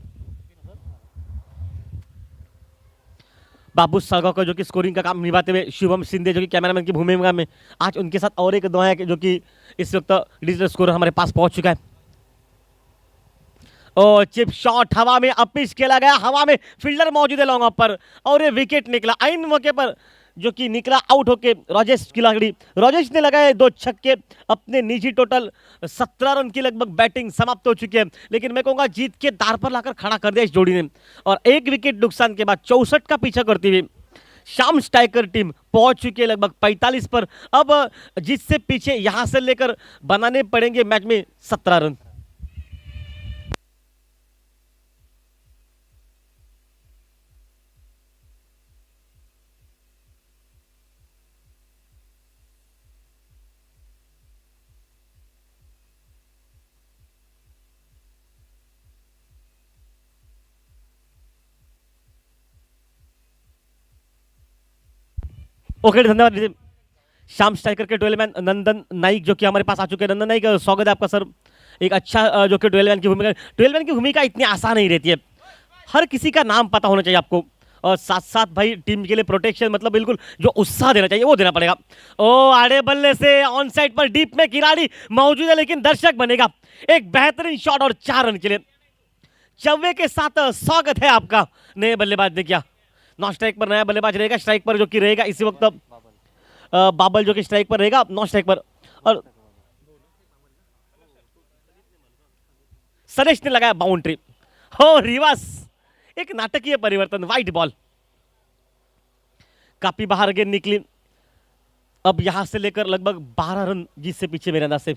बाबू सालगांवकर जो कि स्कोरिंग का काम निभाते हुए, शुभम शिंदे जो कि कैमरामैन की भूमिका में आज उनके साथ और एक दो है जो कि इस वक्त डिजिटल स्कोर हमारे पास पहुंच चुका है। और चिप शॉट हवा में अपिच खेला गया, हवा में फील्डर मौजूद है लॉन्ग ऑफ पर और ये विकेट निकला आइन मौके पर जो कि निकला आउट होके राजेश खिलाड़ी। राजेश ने लगाए 2 छक्के, अपने निजी टोटल 17 रन की लगभग बैटिंग समाप्त हो चुकी है, लेकिन मैं कहूंगा जीत के दार पर लाकर खड़ा कर दिया इस जोड़ी ने। और 1 विकेट नुकसान के बाद 64 का पीछा करती हुई शाम स्ट्राइकर टीम पहुंच चुकी है लगभग 45 पर। अब जिससे पीछे यहां से लेकर बनाने पड़ेंगे मैच में 17 रन। ओके, धन्यवाद। शाम स्ट्राइकर के डुएलमैन नंदन नाइक जो कि हमारे पास आ चुके हैं। नंदन नाइक, स्वागत है आपका सर। एक अच्छा जो कि डुएलमैन की भूमिका इतनी आसान नहीं रहती है, हर किसी का नाम पता होना चाहिए आपको, और साथ साथ भाई टीम के लिए प्रोटेक्शन मतलब बिल्कुल जो उत्साह देना चाहिए वो देना पड़ेगा। ओ आड़े बल्ले से ऑन साइड पर डीप में खिलाड़ी मौजूद है, लेकिन दर्शक बनेगा। एक बेहतरीन शॉट और 4 रन के लिए चौवे के साथ स्वागत है आपका नए बल्लेबाज ने किया। नॉन स्ट्राइक पर नया बल्लेबाज रहेगा, स्ट्राइक पर जो कि रहेगा इसी वक्त बाबल जो कि स्ट्राइक पर रहेगा, नॉन स्ट्राइक पर और सरेश ने लगाया बाउंड्री। हो रिवर्स, एक नाटकीय परिवर्तन, वाइट बॉल काफी बाहर गेंद निकली। अब यहां से लेकर लगभग 12 रन जिससे पीछे मेरे अंदाज से।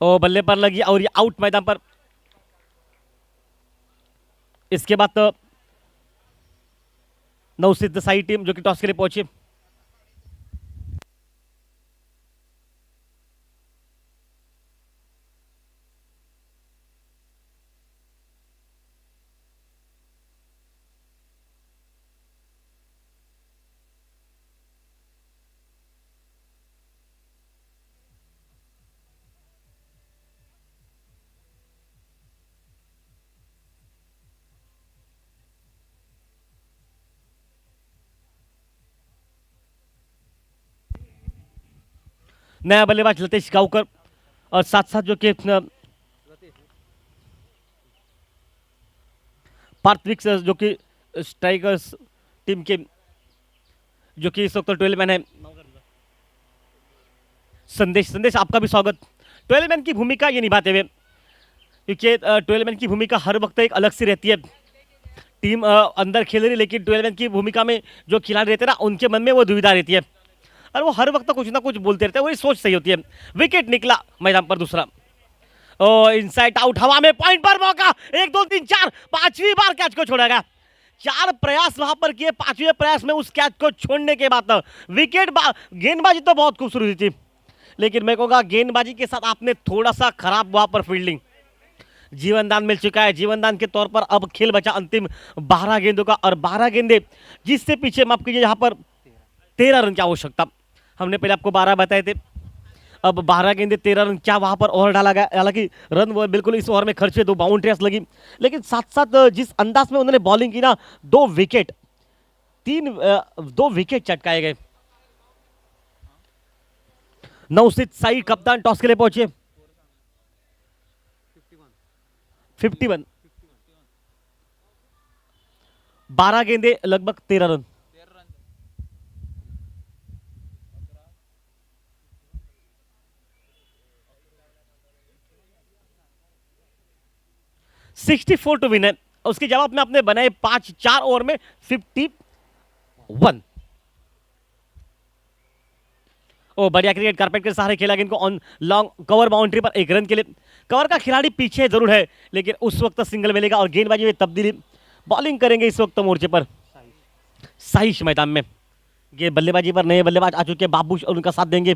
ओ बल्ले पर लगी और ये आउट मैदान पर। इसके बाद तो नवसिद्ध साई टीम जो कि टॉस के लिए पहुंची। नया बल्लेबाज लतेश गांवकर और साथ साथ जो कि पार्थिविक जो कि स्ट्राइकर्स टीम के जो कि इस वक्त 12 मैन है। संदेश आपका भी स्वागत। 12 मैन की भूमिका ये निभाते हुए, क्योंकि 12 मैन की भूमिका हर वक्त एक अलग सी रहती है। टीम अंदर खेल रही, लेकिन 12 मैन की भूमिका में जो खिलाड़ी रहते हैं ना, उनके मन में वो दुविधा रहती है और वो हर वक्त कुछ ना कुछ बोलते रहते हैं, वही सोच सही होती है। विकेट निकला मैदान पर दूसरा। ओ इनसाइड आउट, हवा में पॉइंट पर मौका, 1 2 3 4, 5वीं बार कैच को छोड़ा गया। 4 प्रयास वहां पर किए, 5वें प्रयास में उस कैच को छोड़ने के बाद विकेट। गेंदबाजी तो बहुत खूबसूरत थी, लेकिन मैं कहूँगा गेंदबाजी के साथ आपने थोड़ा सा खराब वहां पर फील्डिंग। जीवनदान मिल चुका है, जीवनदान के तौर पर अब खेल बचा अंतिम 12 गेंदों का, और 12 गेंदे जिससे पीछे माफ कीजिए यहाँ पर 13 रन की आवश्यकता। हमने पहले आपको 12 बताए थे, अब 12 गेंदे 13 रन क्या वहां पर ओवर डाला गया। हालांकि रन वो बिल्कुल इस ओवर में खर्चे, 2 बाउंड्रीज लगी, लेकिन साथ साथ जिस अंदाज में उन्होंने बॉलिंग की ना, 2 विकेट चटकाए गए। नौसिद साई कप्तान टॉस के लिए पहुंचे। 51, 12 गेंदे लगभग 13 रन। $64 टू विन है। उसके जवाब में आपने बनाए 4 ओवर में 51। ओ बढ़िया क्रिकेट, कारपेट के सहारे खेला गेंद को ऑन लॉन्ग कवर बाउंड्री पर 1 रन के लिए। कवर का खिलाड़ी पीछे जरूर है, लेकिन उस वक्त सिंगल मिलेगा और गेंदबाजी में तब्दीली। बॉलिंग करेंगे इस वक्त मोर्चे पर साहिश मैदान में। ये बल्लेबाजी पर नए बल्लेबाज आ चुके हैं, बाबूश, और उनका साथ देंगे।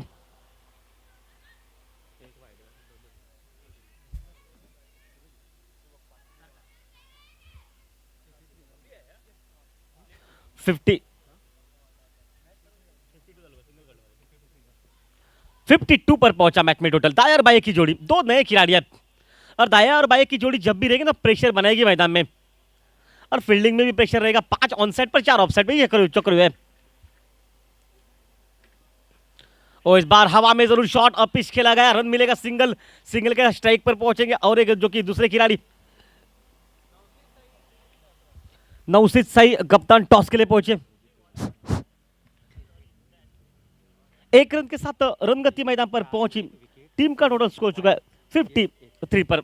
50 52 पर पहुंचा मैच में टोटल। दाया और बाएं की जोड़ी, दो नए खिलाड़ी हैं और दाया और बाएं की जोड़ी जब भी रहेगी ना प्रेशर बनाएगी मैदान में और फील्डिंग में भी प्रेशर रहेगा। 5 ऑन साइड पर 4 ऑफ साइड में ये चक्र हुए। और इस बार हवा में जरूर शॉट और पिच खेला गया, रन मिलेगा, सिंगल सिंगल के स्ट्राइक पर पहुंचेंगे और एक जो कि दूसरे खिलाड़ी नौसिद सही कप्तान टॉस के लिए पहुंचे। एक रन के साथ रन गति मैदान पर पहुंची, टीम का टोटल स्कोर चुका है 53 पर।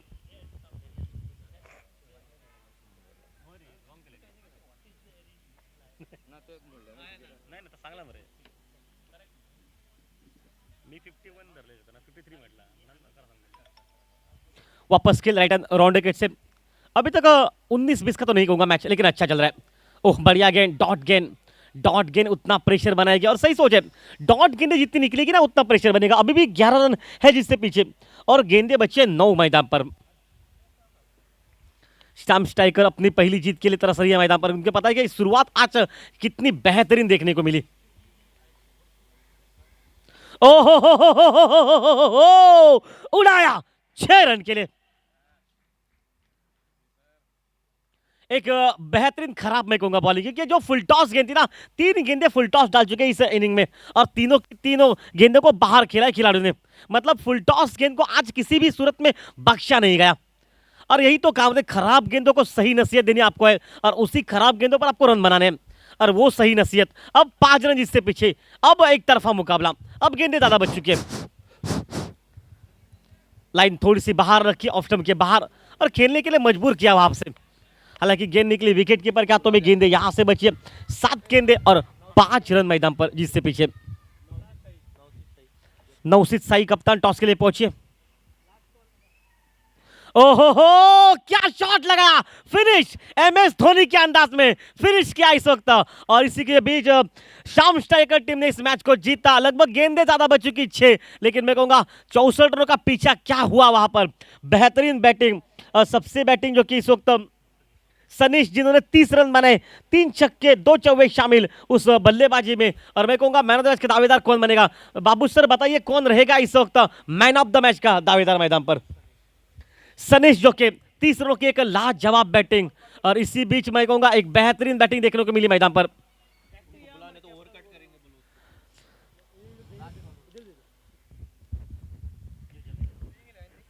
वापस खेल राइट राउंड विकेट से। अभी तक 19-20 का तो नहीं कहूंगा मैच, लेकिन अच्छा चल रहा है। ओह बढ़िया गेंद, डॉट गेंद उतना प्रेशर बनाएगी और सही सोच है, डॉट गेंदें जितनी निकलेगी ना उतना प्रेशर बनेगा। अभी भी 11 रन है जिससे पीछे और गेंदे बचे 9 मैदान पर। स्टंप स्ट्राइकर अपनी पहली जीत के लिए तरस रही है मैदान पर। उनके पता है कि शुरुआत आज कितनी बेहतरीन देखने को मिली। ओहो उड़ाया 6 रन के लिए। एक बेहतरीन खराब मैं कहूंगा बॉलिंग, क्योंकि जो फुल टॉस गेंद थी ना, 3 गेंदे फुल टॉस डाल चुके हैं इस इनिंग में और तीनों गेंदों को बाहर खेला है खिलाड़ियों ने। मतलब फुल टॉस गेंद को आज किसी भी सूरत में बख्शा नहीं गया और यही तो काम है, खराब गेंदों को सही नसीहत देनी आपको है और उसी खराब गेंदों पर आपको रन बनाने हैं और वो सही नसीहत। अब 5 रन जिससे पीछे, अब एक तरफा मुकाबला, अब गेंदे ज्यादा बच चुकी है। लाइन थोड़ी सी बाहर रखी, ऑफ स्टंप के बाहर और खेलने के लिए मजबूर किया वहां से। हालांकि गेंद निकली विकेट कीपर के हाथों में, गेंदे यहां से बची 7 गेंदे और 5 रन मैदान पर जिससे पीछे। नौसिद साई कप्तान टॉस के लिए पहुंचे। ओहो क्या शॉट लगा, फिनिश MS धोनी के अंदाज में फिनिश किया इस वक्त। और इसी के बीच शाम स्ट्राइकर टीम ने इस मैच को जीता। लगभग गेंदें ज्यादा बच चुकी 6, लेकिन मैं कहूंगा 64 रनों का पीछा क्या हुआ वहां पर। बेहतरीन बैटिंग, सबसे बैटिंग जो कि इस वक्त सनीश जिन्होंने 30 रन बनाए, 3 छक्के 2 चौके शामिल उस बल्लेबाजी में। और मैं कहूंगा मैन ऑफ द मैच का दावेदार कौन बनेगा? बाबू सर बताइए कौन रहेगा इस वक्त मैन ऑफ द मैच का दावेदार मैदान पर? सनीश जो के 30 रनों की एक लाजवाब बैटिंग और इसी बीच मैं कहूंगा एक बेहतरीन बैटिंग देखने को मिली मैदान पर।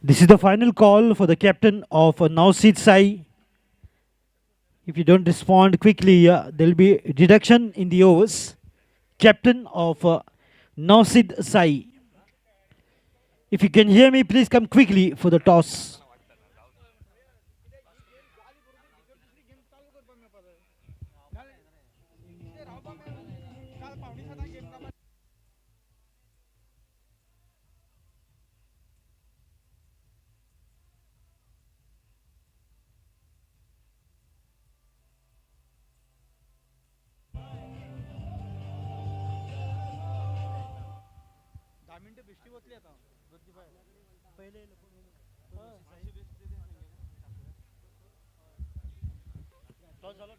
This is the final call for the captain of Nauseed Sai. If you don't respond quickly, there will be deduction in the overs. Captain of Nauseed Sai. If you can hear me, please come quickly for the toss. Toss झालं